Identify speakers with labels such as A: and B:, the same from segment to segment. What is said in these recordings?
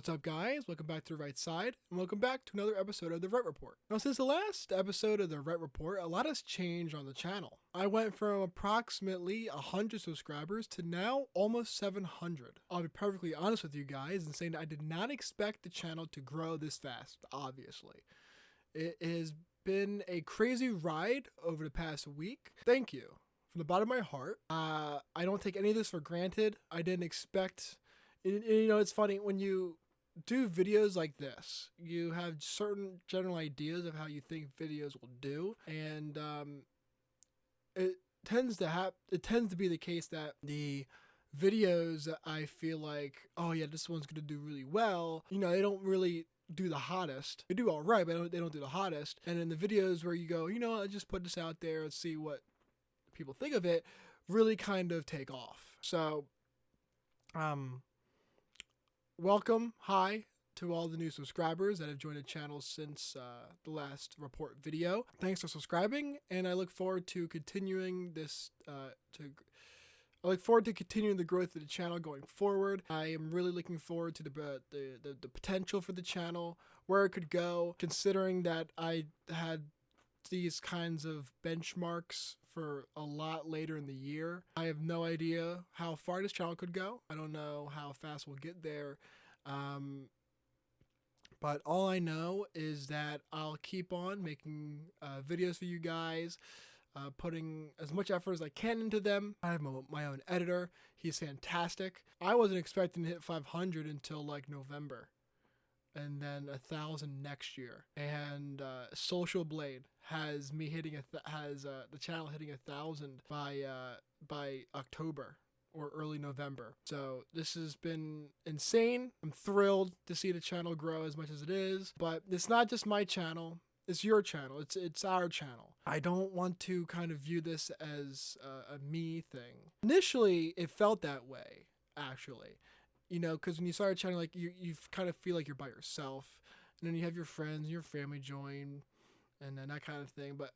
A: What's up, guys? Welcome back to the right side, and welcome back to another episode of the Right Report. Now, since the last episode of the Right Report, a lot has changed on the channel. I went from approximately 100 subscribers to now almost 700. I'll be perfectly honest with you guys and saying that I did not expect the channel to grow this fast, obviously. It has been a crazy ride over the past week. Thank you. From the bottom of my heart. I don't take any of this for granted. I didn't expect... You know, it's funny, when you do videos like this, you have certain general ideas of how you think videos will do, and it tends to be the case that the videos that I feel like, oh yeah, this one's gonna do really well, you know, they don't really do the hottest. They do all right, but they don't do the hottest. And in the videos where you go, you know, I just put this out there and see what people think of it, really kind of take off. So, welcome, hi, to all the new subscribers that have joined the channel since the last report video. Thanks for subscribing, and I look forward to continuing this. I look forward to continuing the growth of the channel going forward. I am really looking forward to the potential for the channel, where it could go, considering that I had these kinds of benchmarks for a lot later in the year. I have no idea how far this channel could go. I don't know how fast we'll get there. But all I know is that I'll keep on making videos for you guys, putting as much effort as I can into them. I have my own editor. He's fantastic. I wasn't expecting to hit 500 until like November, and then 1,000 next year. And Social Blade has me hitting the channel hitting 1,000 by October or early November. So this has been insane. I'm thrilled to see the channel grow as much as it is, but it's not just my channel. It's your channel. It's our channel. I don't want to kind of view this as a me thing. Initially, it felt that way, actually. You know, because when you start a channel, like you kind of feel like you're by yourself, and then you have your friends and your family join, and then that kind of thing. But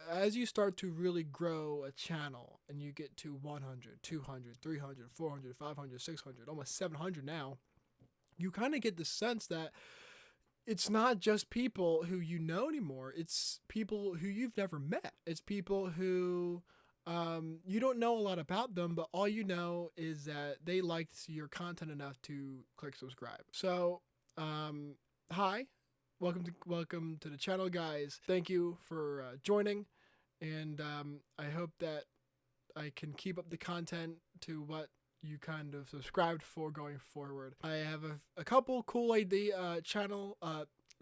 A: as you start to really grow a channel, and you get to 100, 200, 300, 400, 500, 600, almost 700 now, you kind of get the sense that it's not just people who you know anymore. It's people who you've never met. It's people who... you don't know a lot about them, but all you know is that they liked your content enough to click subscribe. So, hi, welcome to the channel, guys. Thank you for joining, and I hope that I can keep up the content to what you kind of subscribed for going forward. I have a couple cool channel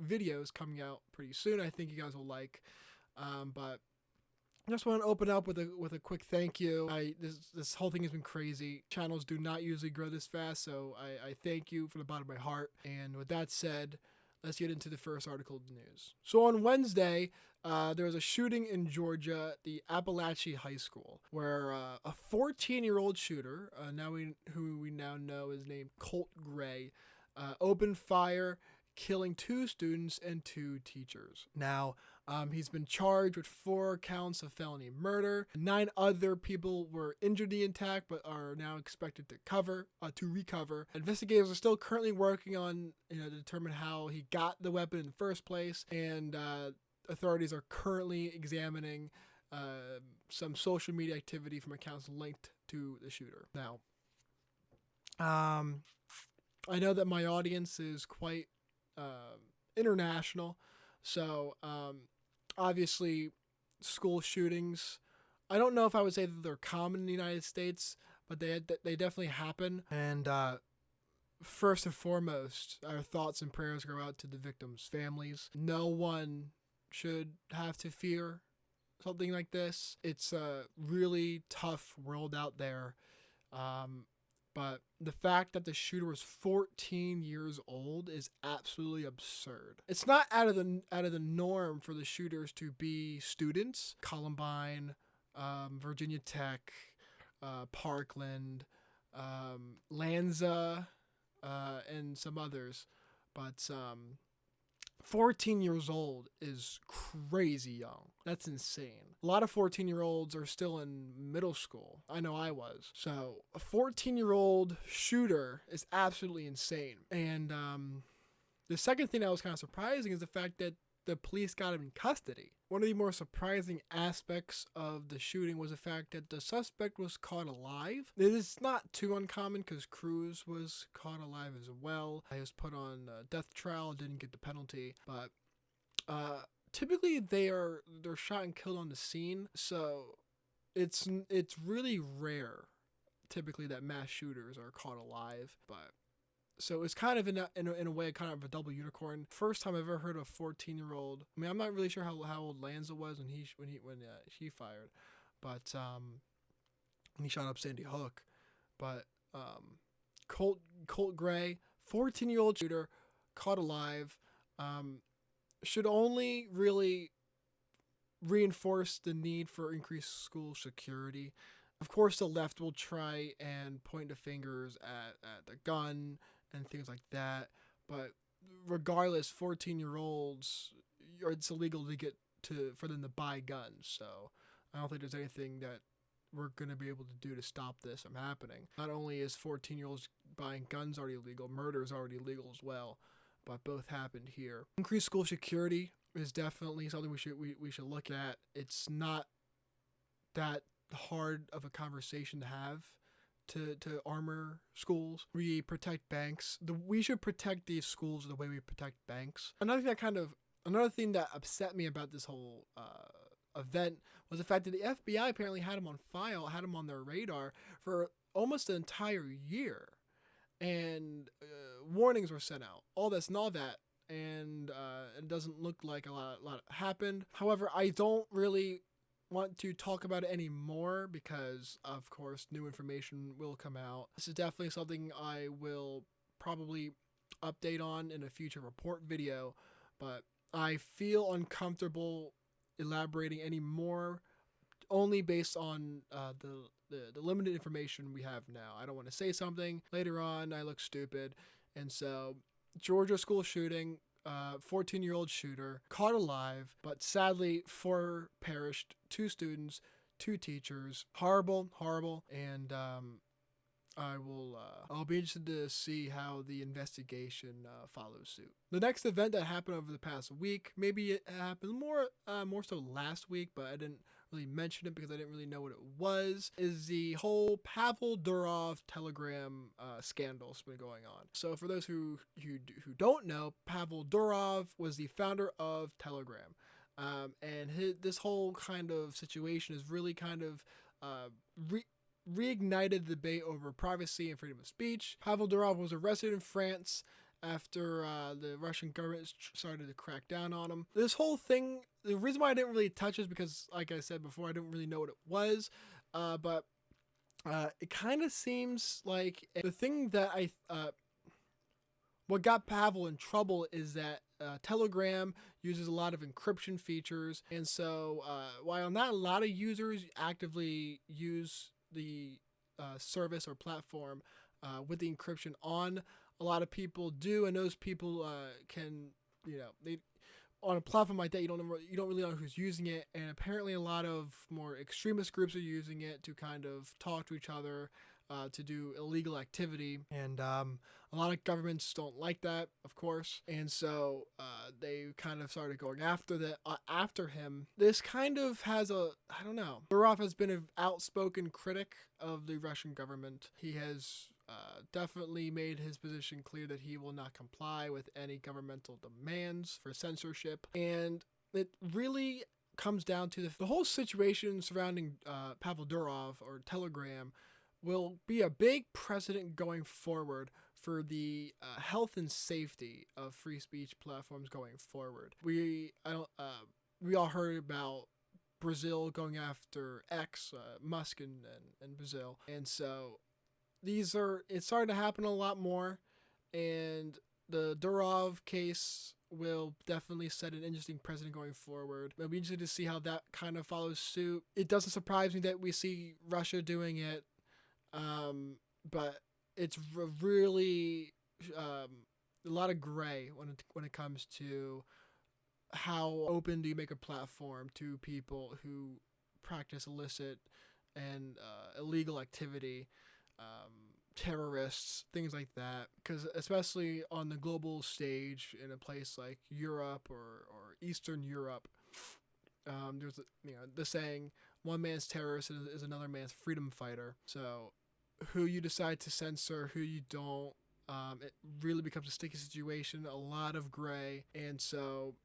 A: videos coming out pretty soon. I think you guys will like, but I just want to open up with a quick thank you. This whole thing has been crazy. Channels do not usually grow this fast, so I thank you from the bottom of my heart. And with that said, let's get into the first article of the news. So on Wednesday, there was a shooting in Georgia, the Appalachia High School, where a 14-year-old shooter, who we now know is named Colt Gray, opened fire, killing 2 students and 2 teachers. Now, he's been charged with 4 counts of felony murder. 9 other people were injured in the attack, but are now expected to recover. Investigators are still currently working on, to determine how he got the weapon in the first place, and authorities are currently examining some social media activity from accounts linked to the shooter. Now, I know that my audience is quite international, so obviously school shootings, I don't know if I would say that they're common in the United States, but they definitely happen. And first and foremost, our thoughts and prayers go out to the victims' families. No one should have to fear something like this. It's a really tough world out there. But the fact that the shooter was 14 years old is absolutely absurd. It's not out of the norm for the shooters to be students. Columbine, Virginia Tech, Parkland, Lanza, and some others. But 14 years old is crazy young. That's insane. A lot of 14-year-olds are still in middle school. I know I was. So a 14-year-old shooter is absolutely insane. And the second thing that was kind of surprising is the fact that the police got him in custody. One of the more surprising aspects of the shooting was the fact that the suspect was caught alive. It is not too uncommon because Cruz was caught alive as well. He was put on death trial, didn't get the penalty, but typically they're shot and killed on the scene, so it's really rare typically that mass shooters are caught alive, but so it's kind of in a way kind of a double unicorn. First time I've ever heard of a 14-year-old. I mean, I'm not really sure how old Lanza was when she fired, but when he shot up Sandy Hook. But Colt Gray, 14-year-old shooter, caught alive, should only really reinforce the need for increased school security. Of course, the left will try and point the fingers at the gun and things like that, but regardless, 14-year-olds, it's illegal for them to buy guns, so I don't think there's anything that we're going to be able to do to stop this from happening. Not only is 14-year-olds buying guns already illegal, murder is already illegal as well, but both happened here. Increased school security is definitely something we should look at. It's not that hard of a conversation to have to armor schools. We protect banks. We should protect these schools the way we protect banks. Another thing that upset me about this whole event was the fact that the FBI apparently had him on file, had him on their radar for almost an entire year, and warnings were sent out. All this and all that, and it doesn't look like a lot happened. However, I don't really want to talk about it anymore because, of course, new information will come out. This is definitely something I will probably update on in a future report video, but I feel uncomfortable elaborating any more only based on the limited information we have now. I don't want to say something later on I look stupid, and so Georgia school shooting, 14-year-old shooter caught alive, but sadly 4 perished, 2 students, 2 teachers. Horrible, and I'll be interested to see how the investigation follows suit. The next event that happened over the past week, maybe it happened more so last week, but I didn't really mention it because I didn't really know what it was, is the whole Pavel Durov Telegram scandal that's been going on. So for those who don't know, Pavel Durov was the founder of Telegram. And this whole kind of situation is really kind of reignited the debate over privacy and freedom of speech. Pavel Durov was arrested in France after the Russian government started to crack down on him. This whole thing, the reason why I didn't really touch is because, like I said before, I didn't really know what it was, but it kind of seems like the thing that what got Pavel in trouble is that Telegram uses a lot of encryption features, and so while not a lot of users actively use the service or platform with the encryption on, a lot of people do, and those people can, they on a platform like that, you don't really know who's using it, and apparently a lot of more extremist groups are using it to kind of talk to each other, to do illegal activity, and a lot of governments don't like that, of course, and so they kind of started going after him. This kind of has I don't know. Durov has been an outspoken critic of the Russian government. He has definitely made his position clear that he will not comply with any governmental demands for censorship, and it really comes down to the whole situation surrounding Pavel Durov or Telegram will be a big precedent going forward for the health and safety of free speech platforms going forward. We all heard about Brazil going after X, Musk and Brazil, and so it's starting to happen a lot more, and the Durov case will definitely set an interesting precedent going forward. It'll be interesting to see how that kind of follows suit. It doesn't surprise me that we see Russia doing it, but it's really a lot of gray when it comes to how open do you make a platform to people who practice illicit and illegal activity, terrorists, things like that. Because especially on the global stage in a place like Europe or Eastern Europe, there's the saying, one man's terrorist is another man's freedom fighter. So who you decide to censor, who you don't, it really becomes a sticky situation, a lot of gray. And so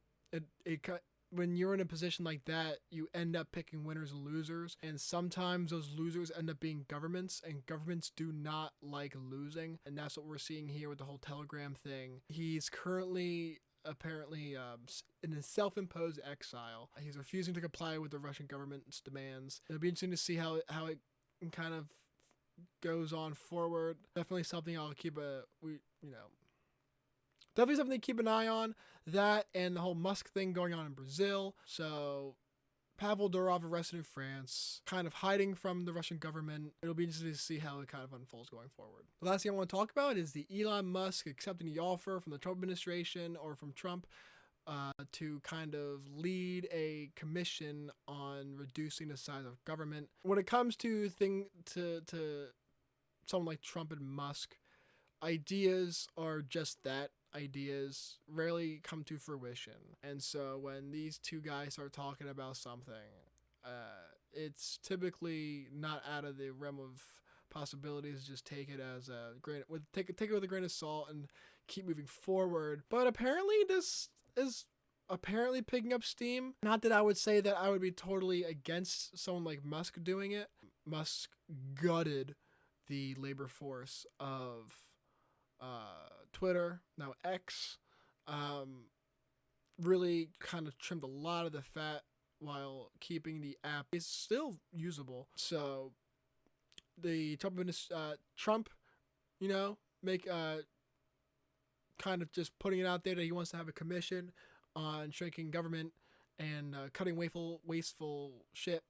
A: when you're in a position like that, you end up picking winners and losers, and sometimes those losers end up being governments, and governments do not like losing, and that's what we're seeing here with the whole Telegram thing. He's currently apparently in a self-imposed exile. He's refusing to comply with the Russian government's demands. It'll be interesting to see how it kind of goes on forward. Definitely something I'll keep definitely something to keep an eye on. That and the whole Musk thing going on in Brazil. So Pavel Durov arrested in France, kind of hiding from the Russian government. It'll be interesting to see how it kind of unfolds going forward. The last thing I want to talk about is the Elon Musk accepting the offer from the Trump administration or from Trump to kind of lead a commission on reducing the size of government. When it comes to someone like Trump and Musk, ideas are just that. Ideas rarely come to fruition. And so when these two guys start talking about something, it's typically not out of the realm of possibilities. Just take it as take it with a grain of salt and keep moving forward. But apparently this is picking up steam. Not that I would say that I would be totally against someone like Musk doing it. Musk gutted the labor force of Twitter, now X, really kind of trimmed a lot of the fat while keeping the app. It's still usable. So the Trump, make kind of just putting it out there that he wants to have a commission on shrinking government and cutting wasteful shit.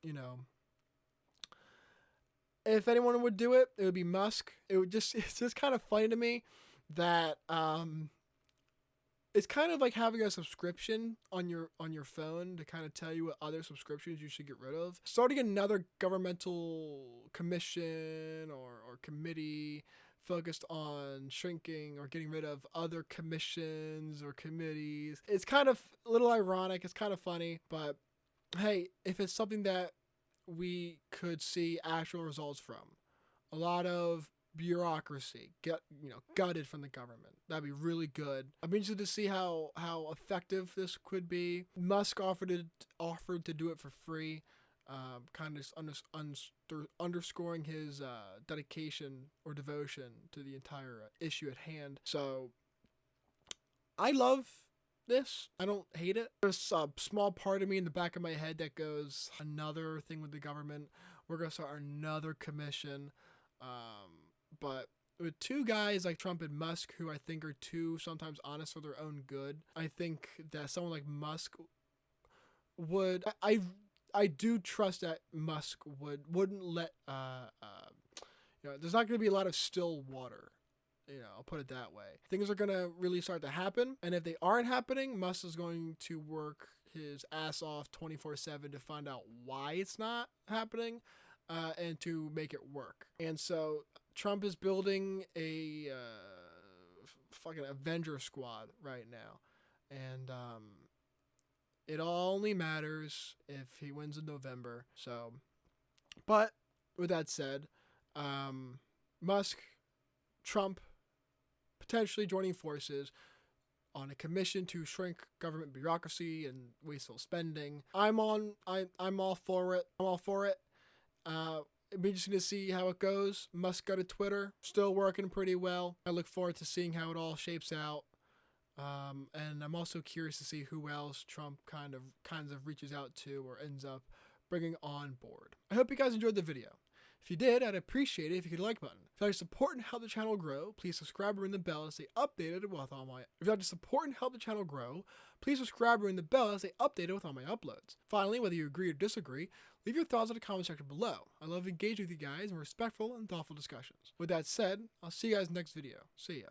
A: If anyone would do it, it would be Musk. It's just kind of funny to me that it's kind of like having a subscription on your phone to kind of tell you what other subscriptions you should get rid of. Starting another governmental commission or committee focused on shrinking or getting rid of other commissions or committees. It's kind of a little ironic. It's kind of funny, but hey, if it's something that we could see actual results from, a lot of bureaucracy gutted from the government, that'd be really good. I'm interested to see how effective this could be. Musk offered to do it for free, kind of underscoring his dedication or devotion to the entire issue at hand. So I love this. I don't hate it. There's a small part of me in the back of my head that goes, another thing with the government. We're going to start another commission. But with two guys like Trump and Musk, who I think are too sometimes honest for their own good, I think that someone like Musk would, I do trust that Musk wouldn't let, there's not going to be a lot of still water. I'll put it that way. Things are going to really start to happen. And if they aren't happening, Musk is going to work his ass off 24/7 to find out why it's not happening and to make it work. And so Trump is building a fucking Avenger squad right now. And it all only matters if he wins in November. So, but with that said, Musk, Trump, potentially joining forces on a commission to shrink government bureaucracy and wasteful spending. I'm all for it. It'd be interesting to see how it goes. Musk got a Twitter, still working pretty well. I look forward to seeing how it all shapes out. And I'm also curious to see who else Trump kind of reaches out to or ends up bringing on board. I hope you guys enjoyed the video. If you did, I'd appreciate it if you could like button. If you'd like to support and help the channel grow, please subscribe and ring the bell as they updated with all my. If you'd like to support and help the channel grow, please subscribe and ring the bell as they updated with all my uploads. Finally, whether you agree or disagree, leave your thoughts in the comment section below. I love engaging with you guys in respectful and thoughtful discussions. With that said, I'll see you guys next video. See ya.